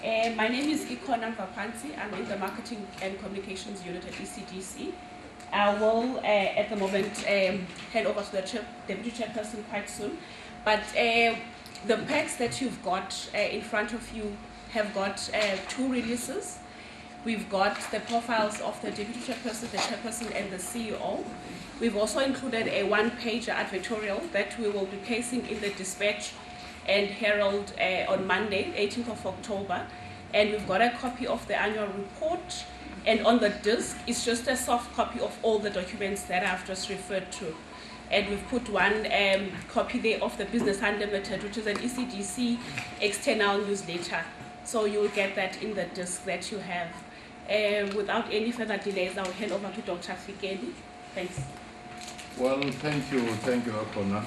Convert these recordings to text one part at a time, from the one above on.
My name is Ikona Mvapansi. I'm in the Marketing and Communications Unit at ECDC. I will, at the moment, hand over to the Deputy Chairperson quite soon. But the packs that you've got in front of you have got 2 releases. We've got the profiles of the Deputy Chairperson, the Chairperson, and the CEO. We've also included a 1-pager advertorial that we will be placing in the Dispatch and Herald on Monday, 18th of October. And we've got a copy of the annual report. And on the disc, it's just a soft copy of all the documents that I've just referred to. And we've put one copy there of the Business Unlimited, which is an ECDC external newsletter. So you'll get that in the disc that you have. Without any further delays, I'll hand over to Dr. Fikeni. Thanks. Well, thank you, Akona.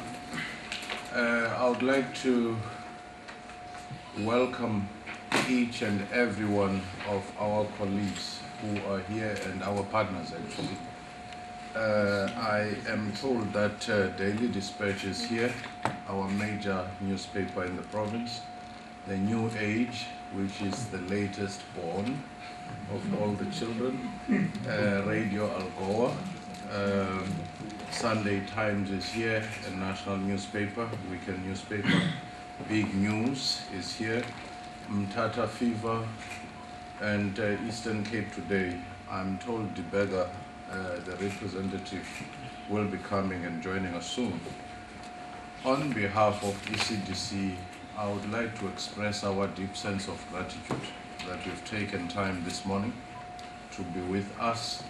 I would like to welcome each and every one of our colleagues who are here and our partners actually. I am told that Daily Dispatch is here, our major newspaper in the province, the New Age, which is the latest born of all the children, Radio Algoa, Sunday Times is here, a national newspaper, weekend newspaper, Big News is here, Mtata Fever, and Eastern Cape Today. I'm told Dibega, the representative, will be coming and joining us soon. On behalf of ECDC, I would like to express our deep sense of gratitude that you've taken time this morning to be with us,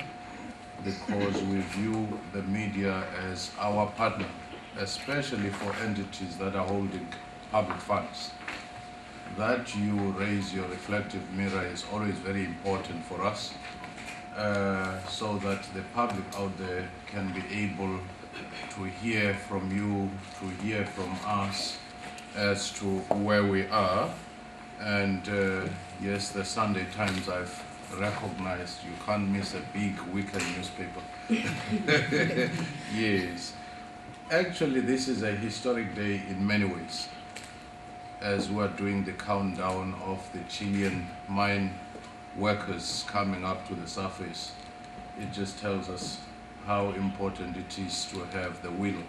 because we view the media as our partner, especially for entities that are holding public funds. That you raise your reflective mirror is always very important for us, so that the public out there can be able to hear from you, to hear from us as to where we are. And yes, the Sunday Times, I've recognized you can't miss a big weekend newspaper. Yes. Actually, this is a historic day in many ways, as we're doing the countdown of the Chilean mine workers coming up to the surface. It just tells us how important it is to have the will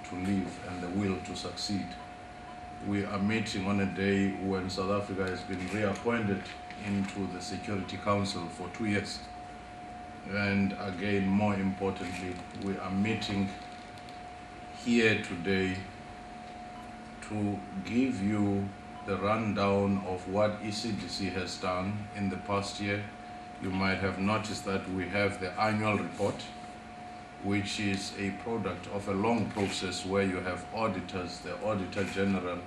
to live and the will to succeed. We are meeting on a day when South Africa has been reappointed into the Security Council for 2 years. And again, more importantly, we are meeting here today to give you the rundown of what ECDC has done in the past year. You might have noticed that we have the annual report, which is a product of a long process where you have auditors, the Auditor General,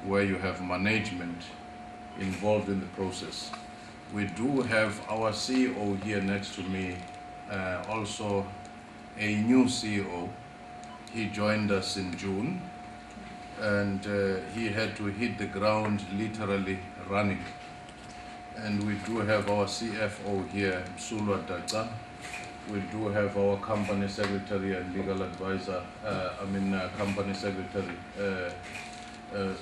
where you have management involved in the process. We do have our CEO here next to me, also a new CEO. He joined us in June, and he had to hit the ground literally running. And we do have our CFO here, Msulwa Daca. We do have our company secretary and legal advisor, company secretary,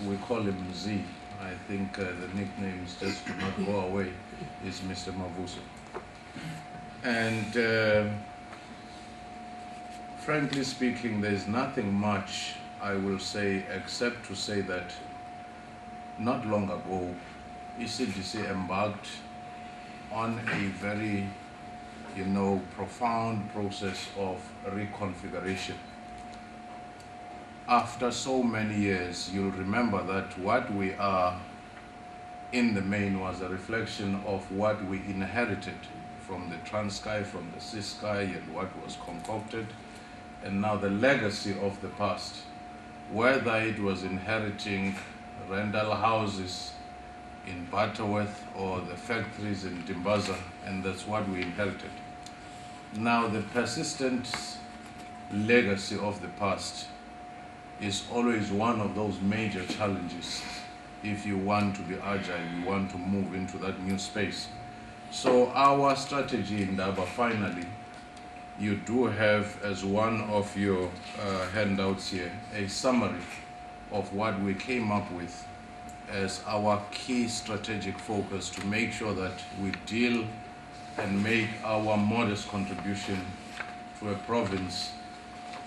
we call him Z. I think the nicknames just do not go away, is Mr. Mavuso. And frankly speaking, there's nothing much I will say except to say that not long ago, ECDC embarked on a very, profound process of reconfiguration. After so many years, you'll remember that what we are in the main was a reflection of what we inherited from the Transkei, from the Ciskei, and what was concocted, and now the legacy of the past, whether it was inheriting rental houses in Butterworth or the factories in Dimbaza, and that's what we inherited. Now the persistent legacy of the past is always one of those major challenges if you want to be agile, you want to move into that new space. So our strategy in Daba, finally, you do have as one of your handouts here, a summary of what we came up with as our key strategic focus to make sure that we deal and make our modest contribution to a province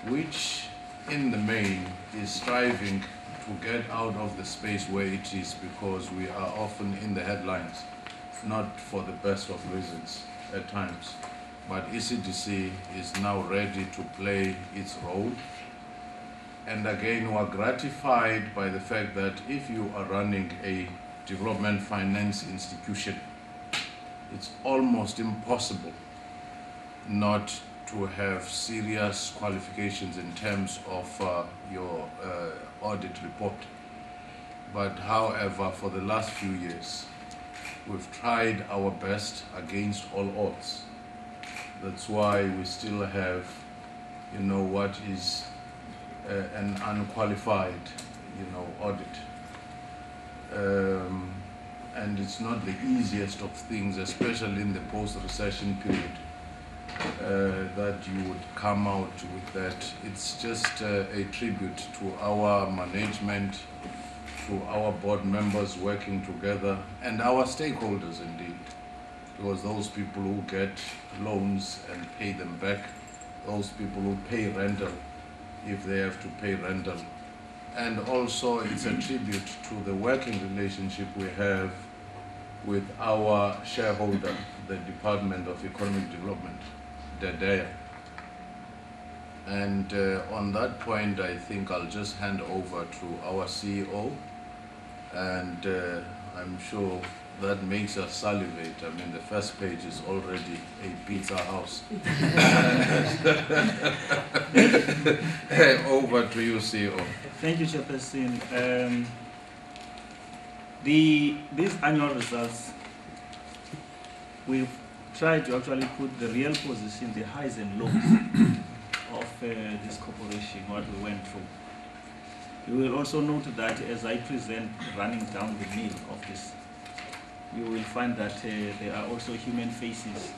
which in the main is striving to get out of the space where it is, because we are often in the headlines, not for the best of reasons at times. But ECDC is now ready to play its role. And again, we are gratified by the fact that if you are running a development finance institution, it's almost impossible not to have serious qualifications in terms of your audit report. But however, for the last few years, we've tried our best against all odds. That's why we still have, what is an unqualified, audit. And it's not the easiest of things, especially in the post-recession period, that you would come out with that. It's just a tribute to our management, to our board members working together, and our stakeholders indeed. Because those people who get loans and pay them back, those people who pay rental if they have to pay rental. And also it's a tribute to the working relationship we have with our shareholder, the Department of Economic Development, DEDEA. And on that point, I think I'll just hand over to our CEO, and I'm sure that makes us salivate. I mean, the first page is already a pizza house. Over to you, CEO. Thank you, Chairperson. These annual results, we've tried to actually put the real position, the highs and lows of this corporation, what we went through. You will also note that as I present running down the mill of this, you will find that there are also human faces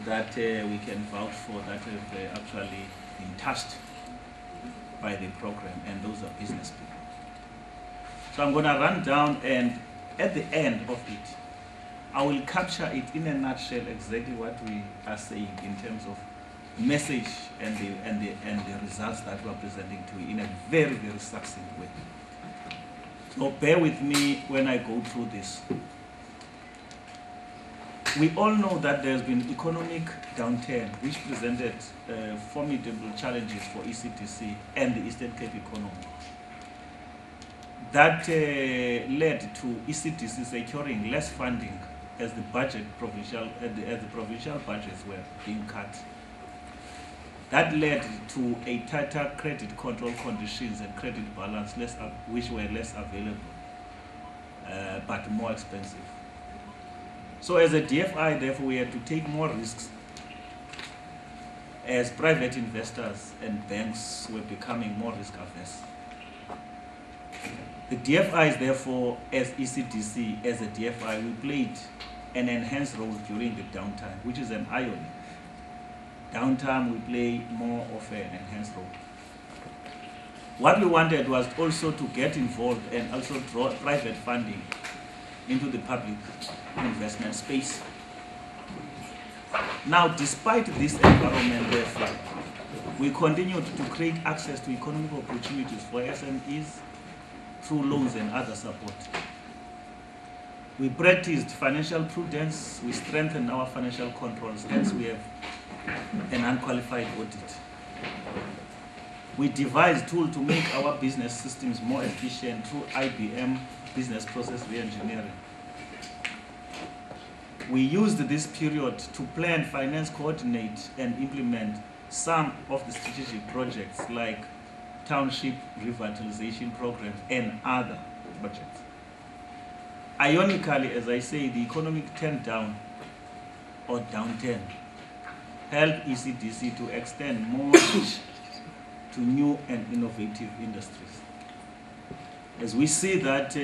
that we can vouch for, that have actually been touched by the program, and those are business people. So I'm going to run down, and at the end of it, I will capture it in a nutshell exactly what we are saying in terms of message and the results that we are presenting to you in a very, very succinct way. So bear with me when I go through this. We all know that there's been economic downturn which presented formidable challenges for ECDC and the Eastern Cape economy. That led to ECDC securing less funding as the provincial budgets were being cut. That led to a tighter credit control conditions and credit balance which were less available, but more expensive. So as a DFI, therefore, we had to take more risks as private investors and banks were becoming more risk averse. The DFIs, therefore, as ECDC, as a DFI, we played an enhanced role during the downtime, which is an irony. Downtime, we play more of an enhanced role. What we wanted was also to get involved and also draw private funding into the public investment space. Now, despite this environment, therefore, we continued to create access to economic opportunities for SMEs through loans and other support. We practiced financial prudence, we strengthened our financial controls, hence we have an unqualified audit. We devised tools to make our business systems more efficient through IBM business process re-engineering. We used this period to plan, finance, coordinate, and implement some of the strategic projects like township revitalization programs and other projects. Ironically, as I say, the economic downturn helped ECDC to extend more reach to new and innovative industries. As we see that